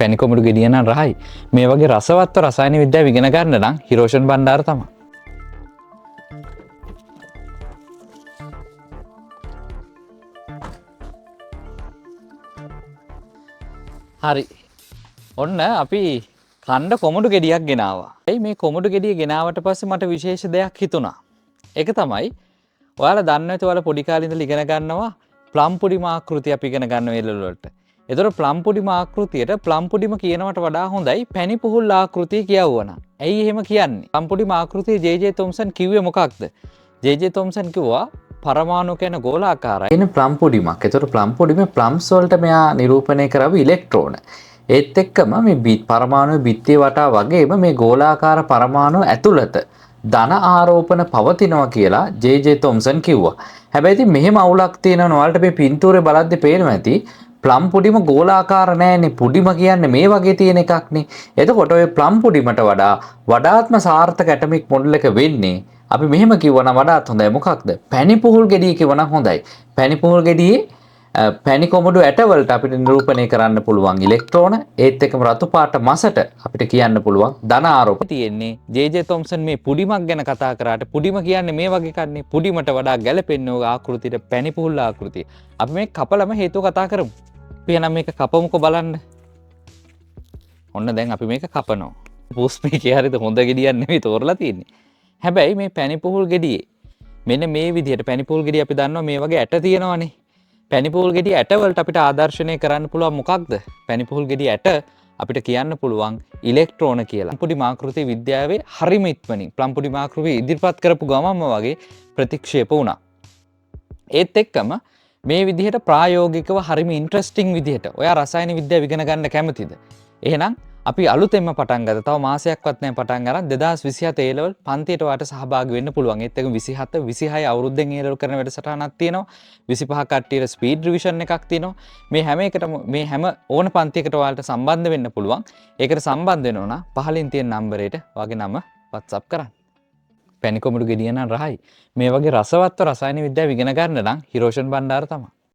පැණි කොමඩු ගෙඩිය නම් රහයි. මේ වගේ රසවත්ව රසායන විද්‍යාව ඉගෙන ගන්න නම් හිරෝෂන් බණ්ඩාර තමයි. හරි. ඔන්න අපි කණ්ඩ කොමඩු ගෙඩියක් ගෙනාවා. මේ කොමඩු ගෙඩිය ගෙනාවට පස්සේ මට විශේෂ දෙයක් හිතුණා. ඒක තමයි ඔයාලා දන්නේ නැති ඔයාලා පොඩි කාලේ ඉඳලා ඉගෙන ගන්නවා ප්ලම් පුඩිම ආකෘතිය අපි ඉගෙන ගන්න වෙලවල වලට. ඒතකොට ප්ලම් පුඩිම ආකෘතියට ප්ලම් පුඩිම කියනවට වඩා හොඳයි පැණි පුහුල් ආකෘතිය කියවුවා. ඇයි එහෙම කියන්නේ? Plum පුඩිම ආකෘතිය J.J.. තොම්සන් කිව්වේ මොකක්ද? ජේ.ජේ. තොම්සන් කිව්වා පරමාණු කියන ගෝලාකාරයි. එන්නේ ප්ලම් පුඩිමක්. ඒතකොට ප්ලම් පුඩිමේ ප්ලම්ස් වලට මෙයා නිරූපණය කරව ඉලෙක්ට්‍රෝන. ඒත් එක්කම මේ පරමාණු බිත්තිය වටා වගේම මේ ගෝලාකාර පරමාණු ඇතුළත ධන ආරෝපණ පවතිනවා කියලා ජේ.ජේ. තොම්සන් කිව්වා. හැබැයි ඉතින් මෙහෙම අවුලක් තියෙනවා ඔයාලට මේ පින්තූරේ බලද්දි පේනවා ඇති. ප්ලම් පුඩිම ගෝලාකාර නෑනේ. පුඩිම කියන්නේ මේ වගේ තියෙන එකක්නේ. එතකොට ඔය ප්ලම් පුඩිමට වඩා වඩාත්ම සාර්ථක ඇටමික් මොඩල් එක වෙන්නේ අපි මෙහෙම කිව්වනම් වඩාත් හොඳයි. මොකක්ද? පැණි පුහුල් ගෙඩිය කිව්වනම් හොඳයි. පැණි පුහුල් ගෙඩියේ පැණි කොමඩු ඇටවලට අපිට නිරූපණය කරන්න පුළුවන් ඉලෙක්ට්‍රෝන ඒත් එක්කම රතු පාට මසට අපිට කියන්න පුළුවන් ධන ආරෝප තියෙන්නේ. ජේ.ජේ. තොම්සන් මේ පුඩිමක් ගැන කතා කරාට පුඩිම කියන්නේ මේ වගේ කන්නේ. පුඩිමට වඩා ගැළපෙන්නේ ඔය ආකෘතියට පැණි පුහුල් ආකෘතිය. අපි මේ කපලම හේතුව කතා කරමු. අපි එහෙනම් මේක කපමුකෝ බලන්න. ඔන්න දැන් අපි මේක කපනවා. පුස්පේකේ හරියට හොඳ ගෙඩියක් නෙවෙයි තෝරලා තියෙන්නේ. හැබැයි මේ පැණි පුහුල් ගෙඩියේ මෙන්න මේ විදිහට පැණි පුහුල් ගෙඩිය අපි දන්නවා මේ වගේ ඇට තියෙනවනේ. පැණි පුහුල් ගෙඩිය ඇට වලට අපිට ආදර්ශනය කරන්න පුළුවන් මොකක්ද? පැණි පුහුල් ගෙඩිය ඇට අපිට කියන්න පුළුවන් ඉලෙක්ට්‍රෝන කියලා. ප්ලම් පුඩිම ආකෘති විද්‍යාවේ හරිම ඉක්මනින් ප්ලම් පුඩිම ආකෘතිය ඉදිරිපත් කරපු ගමන්ම වගේ ප්‍රතික්ෂේප වුණා. ඒත් එක්කම මේ විදිහට ප්‍රායෝගිකව හරිම ඉන්ට්‍රස්ටිං විදිහට ඔයා රසායන විද්‍යාව ඉගෙන ගන්න කැමතිද? එහෙනම් අපි අලුතෙන්ම පටන් ගත්තා. තව මාසයක්වත් නැහැ පටන් ගන්න. 2027 A level පන්තියට වාට සහභාගී වෙන්න පුළුවන්. ඒත් එක 27 26 අවුරුද්දෙන් A level කරන වැඩසටහනක් තියෙනවා. 25 කට්ටියට ස්පීඩ් රිවිෂන් එකක් තියෙනවා. මේ හැම එකටම මේ හැම ඕන පන්තියකට ඔයාලට සම්බන්ධ වෙන්න පුළුවන්. ඒකට සම්බන්ධ වෙනවා නම් පහලින් තියෙන නම්බරයට වගේ නම WhatsApp කරන්න. පැණි කොමඩු ගෙඩිය නම් රහයි. මේ වගේ රසවත්ව රසායන විද්‍යාව ඉගෙන ගන්න නම් හිරෝෂන් බණ්ඩාර තමයි.